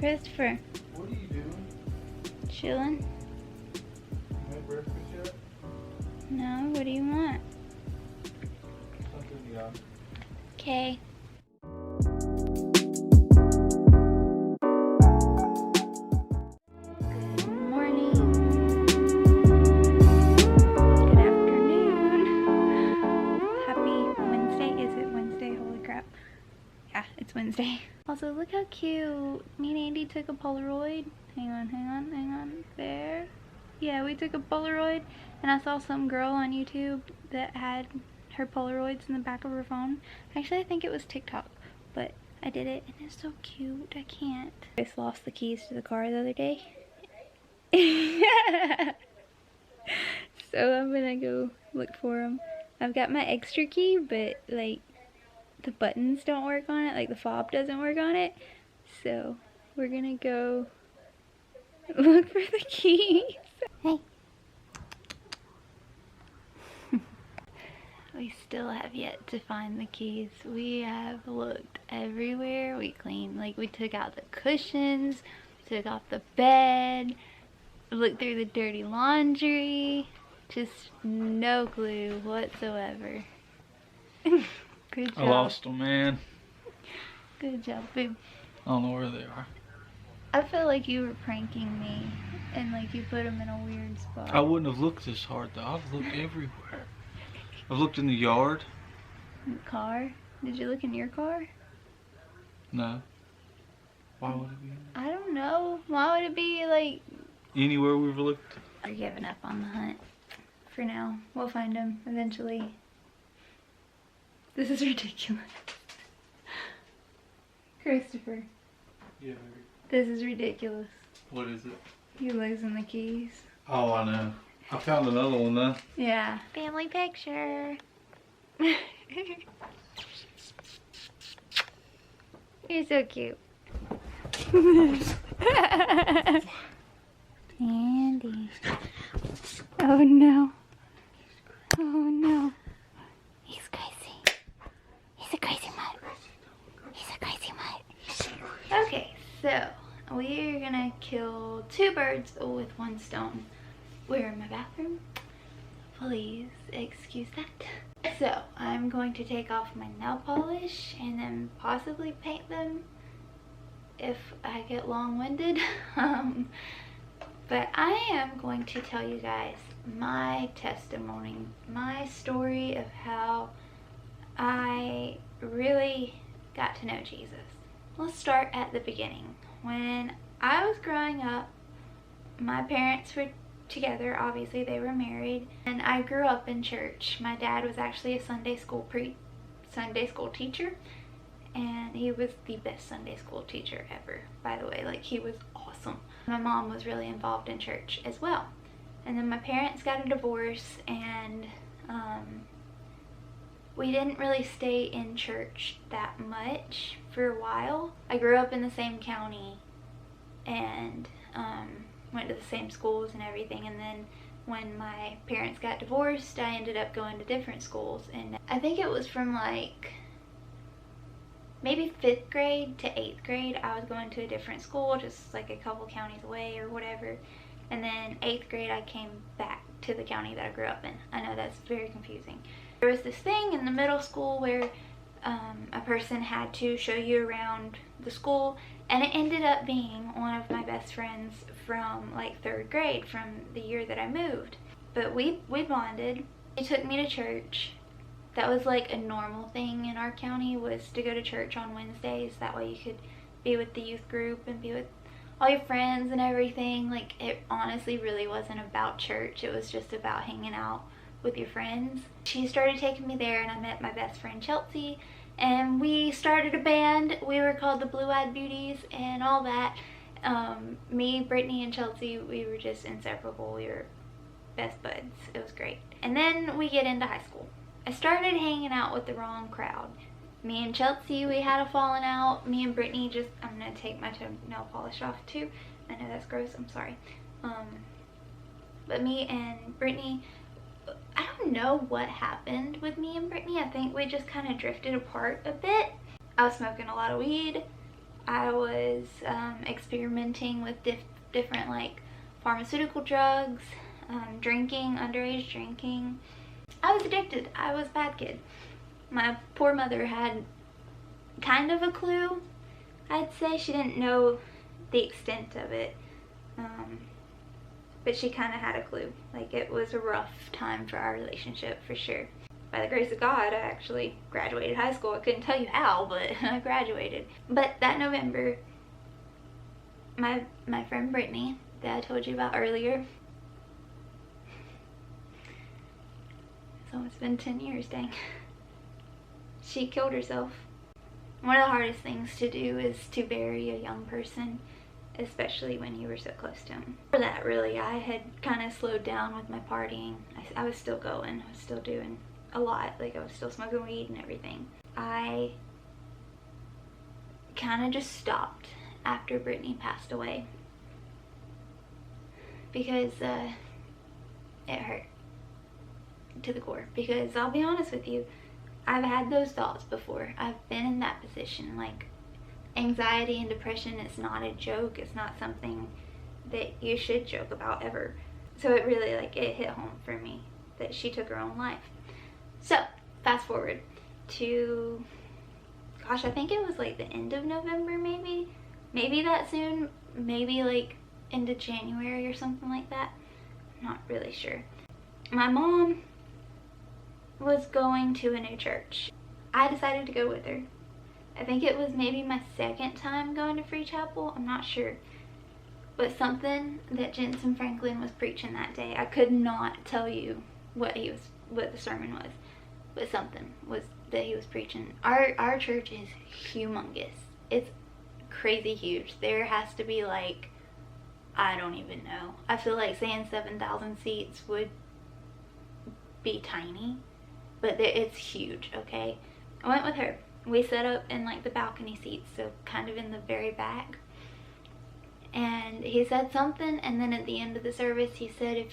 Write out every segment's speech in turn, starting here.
Christopher. What are you doing? Chilling? You had breakfast yet? No, what do you want? Something young. Okay. Good morning. Good afternoon. Happy Wednesday. Is it Wednesday? Holy crap. Yeah, it's Wednesday. Also, look how cute. Me and Andy took a Polaroid. Hang on. There. Yeah, we took a Polaroid, and I saw some girl on YouTube that had her Polaroids in the back of her phone. Actually, I think it was TikTok, but I did it, and it's so cute. I can't. I just lost the keys to the car the other day. So I'm gonna go look for them. I've got my extra key, but like the buttons don't work on it, like the fob doesn't work on it. So we're gonna go look for the keys. Hey. We still have yet to find the keys. We have looked everywhere. We cleaned, like we took out the cushions, we took off the bed, looked through the dirty laundry. Just no clue whatsoever. Good job. I lost them, man. Good job, babe. I don't know where they are. I feel like you were pranking me and like you put them in a weird spot. I wouldn't have looked this hard though. I've looked everywhere. I've looked in the yard. In the car? Did you look in your car? No. Why would it be? I don't know. Why would it be like... Anywhere we've looked? We're giving up on the hunt. For now. We'll find them eventually. This is ridiculous. Christopher. Yeah, baby. This is ridiculous. What is it? You losing the keys. Oh, I know. I found another one though. Yeah. Family picture. You're so cute. Andy. Oh no. Oh no. He's crazy. He's a crazy mutt. He's a crazy mutt. Okay, so we're gonna kill 2 birds with 1 stone. We're in my bathroom. Please excuse that. So I'm going to take off my nail polish and then possibly paint them if I get long-winded. But I am going to tell you guys my testimony, my story of how I really got to know Jesus. Let's start at the beginning. When I was growing up, my parents were together. Obviously they were married, and I grew up in church. My dad was actually a Sunday school teacher, and he was the best Sunday school teacher ever, by the way. Like, he was awesome. My mom was really involved in church as well. And then my parents got a divorce, and we didn't really stay in church that much for a while. I grew up in the same county and went to the same schools and everything, and then when my parents got divorced, I ended up going to different schools. And I think it was from like maybe 5th grade to 8th grade, I was going to a different school, just like a couple counties away or whatever. And then 8th grade, I came back to the county that I grew up in. I know that's very confusing. There was this thing in the middle school where a person had to show you around the school, and it ended up being one of my best friends from like 3rd grade, from the year that I moved. But we bonded. He took me to church. That was like a normal thing in our county, was to go to church on Wednesdays. That way you could be with the youth group and be with all your friends and everything. Like, it honestly really wasn't about church. It was just about hanging out with your friends. She started taking me there, and I met my best friend Chelsea, and we started a band. We were called the Blue Eyed Beauties and all that. Me, Brittany, and Chelsea, we were just inseparable. We were best buds. It was great. And then we get into high school. I started hanging out with the wrong crowd. Me and Chelsea, we had a falling out. Me and Brittany just, I'm gonna take my nail polish off too. I know that's gross, I'm sorry. But me and Brittany, I don't know what happened with me and Brittany. I think we just kind of drifted apart a bit. I was smoking a lot of weed. I was experimenting with different like pharmaceutical drugs, drinking, underage drinking. I was addicted. I was a bad kid. My poor mother had kind of a clue, I'd say. She didn't know the extent of it, but she kind of had a clue. Like, it was a rough time for our relationship, for sure. By the grace of God, I actually graduated high school. I couldn't tell you how, but I graduated. But that November, my friend Brittany, that I told you about earlier, it's almost been 10 years, dang. She killed herself. One of the hardest things to do is to bury a young person, especially when you were so close to them. For that, really, I had kind of slowed down with my partying. I was still going. I was still doing a lot. Like, I was still smoking weed and everything. I kind of just stopped after Brittany passed away because it hurt to the core. Because I'll be honest with you, I've had those thoughts before. I've been in that position. Like, anxiety and depression is not a joke. It's not something that you should joke about ever. So it really, like, it hit home for me that she took her own life. So fast forward to, gosh, I think it was like the end of November, maybe that soon, maybe like into January or something like that. I'm not really sure. My mom was going to a new church. I decided to go with her. I think it was maybe my second time going to Free Chapel. I'm not sure. But something that Jensen Franklin was preaching that day, I could not tell you what the sermon was, but something was that he was preaching. Our church is humongous. It's crazy huge. There has to be like, I don't even know. I feel like saying 7,000 seats would be tiny, but it's huge, okay? I went with her. We set up in like the balcony seats, so kind of in the very back. And he said something, and then at the end of the service he said,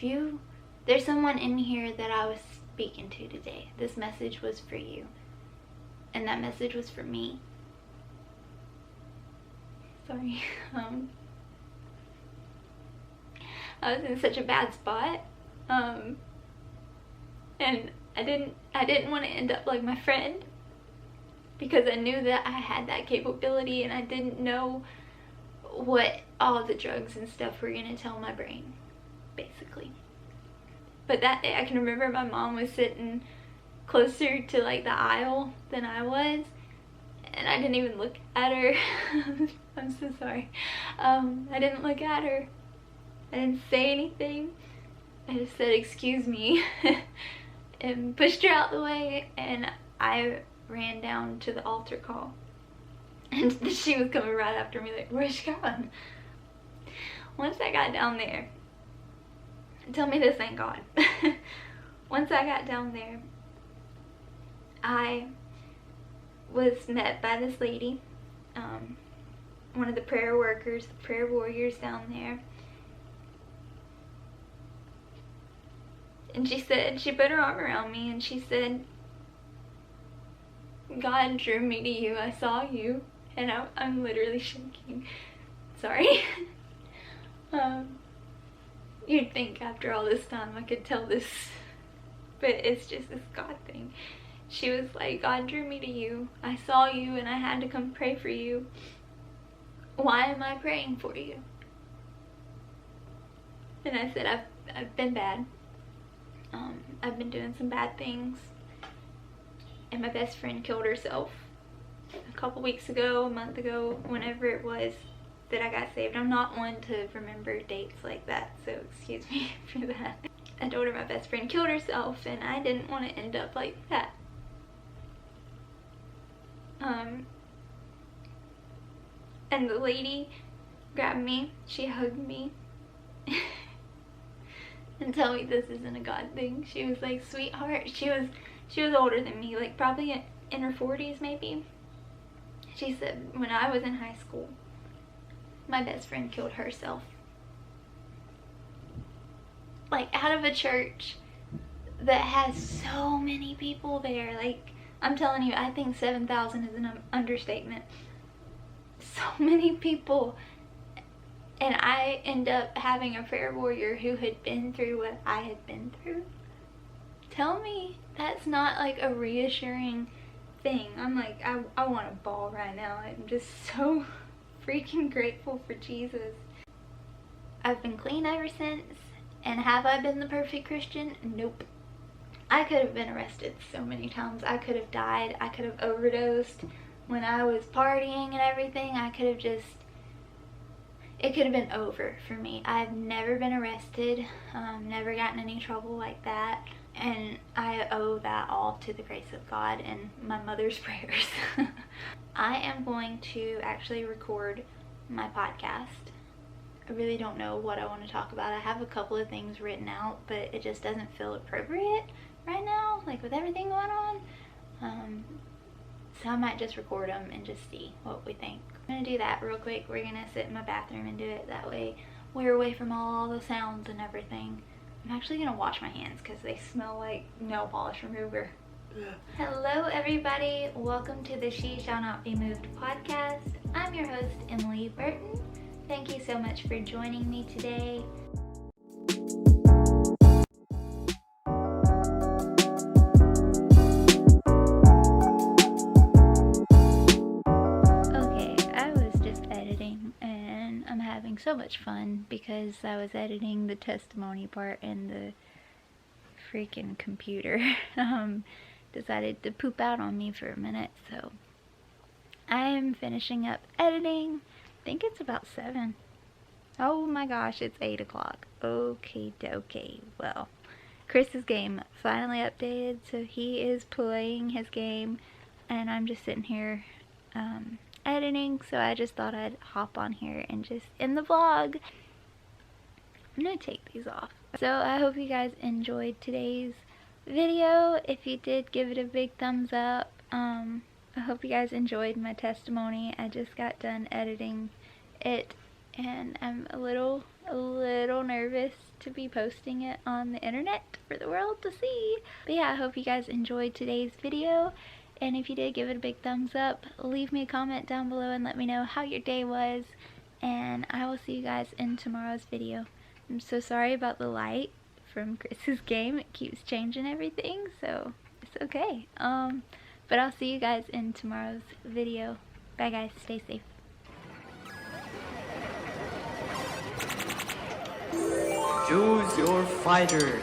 there's someone in here that I was speaking to today. This message was for you. And that message was for me. Sorry. I was in such a bad spot. And I didn't want to end up like my friend, because I knew that I had that capability, and I didn't know what all the drugs and stuff were gonna tell my brain, basically. But that day I can remember my mom was sitting closer to like the aisle than I was, and I didn't even look at her. I'm so sorry. I didn't look at her. I didn't say anything. I just said, "Excuse me," and pushed her out the way, and I ran down to the altar call. And she was coming right after me like, "Where's she going?" Once I got down there, tell me this ain't God. Once I got down there, I was met by this lady, one of the prayer workers, the prayer warriors down there. And she put her arm around me and she said, "God drew me to you. I saw you." And I'm literally shaking. Sorry. You'd think after all this time I could tell this, but it's just this God thing. She was like, "God drew me to you. I saw you and I had to come pray for you. Why am I praying for you?" And I said, I've been bad. I've been doing some bad things. And my best friend killed herself a couple weeks ago, a month ago, whenever it was that I got saved. I'm not one to remember dates like that, so excuse me for that. I told her my best friend killed herself, and I didn't want to end up like that. And the lady grabbed me, she hugged me, and told me this isn't a God thing. She was like, "Sweetheart," she was older than me, like probably in her 40s maybe. She said, "When I was in high school, my best friend killed herself." Like, out of a church that has so many people there. Like, I'm telling you, I think 7,000 is an understatement. so many people, and I end up having a prayer warrior who had been through what I had been through. Tell me that's not like a reassuring thing. I'm like, I want to bawl right now. I'm just so freaking grateful for Jesus. I've been clean ever since, and have I been the perfect Christian? Nope. I could have been arrested so many times. I could have died. I could have overdosed when I was partying and everything. I could have just, it could have been over for me. I've never been arrested, never gotten any trouble like that, and I owe that all to the grace of God and my mother's prayers. I am going to actually record my podcast. I really don't know what I want to talk about. I have a couple of things written out, but it just doesn't feel appropriate right now, like with everything going on. So I might just record them and just see what we think. I'm gonna do that real quick. We're gonna sit in my bathroom and do it that way. We're away from all the sounds and everything. I'm actually gonna wash my hands because they smell like nail polish remover. Hello everybody, welcome to the She Shall Not Be Moved podcast. I'm your host, Emily Burton. Thank you so much for joining me today. Okay, I was just editing and I'm having so much fun because I was editing the testimony part and the freaking computer decided to poop out on me for a minute, so I am finishing up editing. I think it's about 7. Oh my gosh, it's 8 o'clock. Okay, dokie. Well, Chris's game finally updated, so he is playing his game, and I'm just sitting here editing, so I just thought I'd hop on here and just end the vlog. I'm gonna take these off. So I hope you guys enjoyed today's video. If you did, give it a big thumbs up. I hope you guys enjoyed my testimony. I just got done editing it and I'm a little nervous to be posting it on the internet for the world to see. But yeah, I hope you guys enjoyed today's video, and if you did, give it a big thumbs up. Leave me a comment down below and let me know how your day was, and I will see you guys in tomorrow's video. I'm so sorry about the light from Chris's game. It keeps changing everything, so it's okay. But I'll see you guys in tomorrow's video. Bye guys, stay safe. Choose your fighter.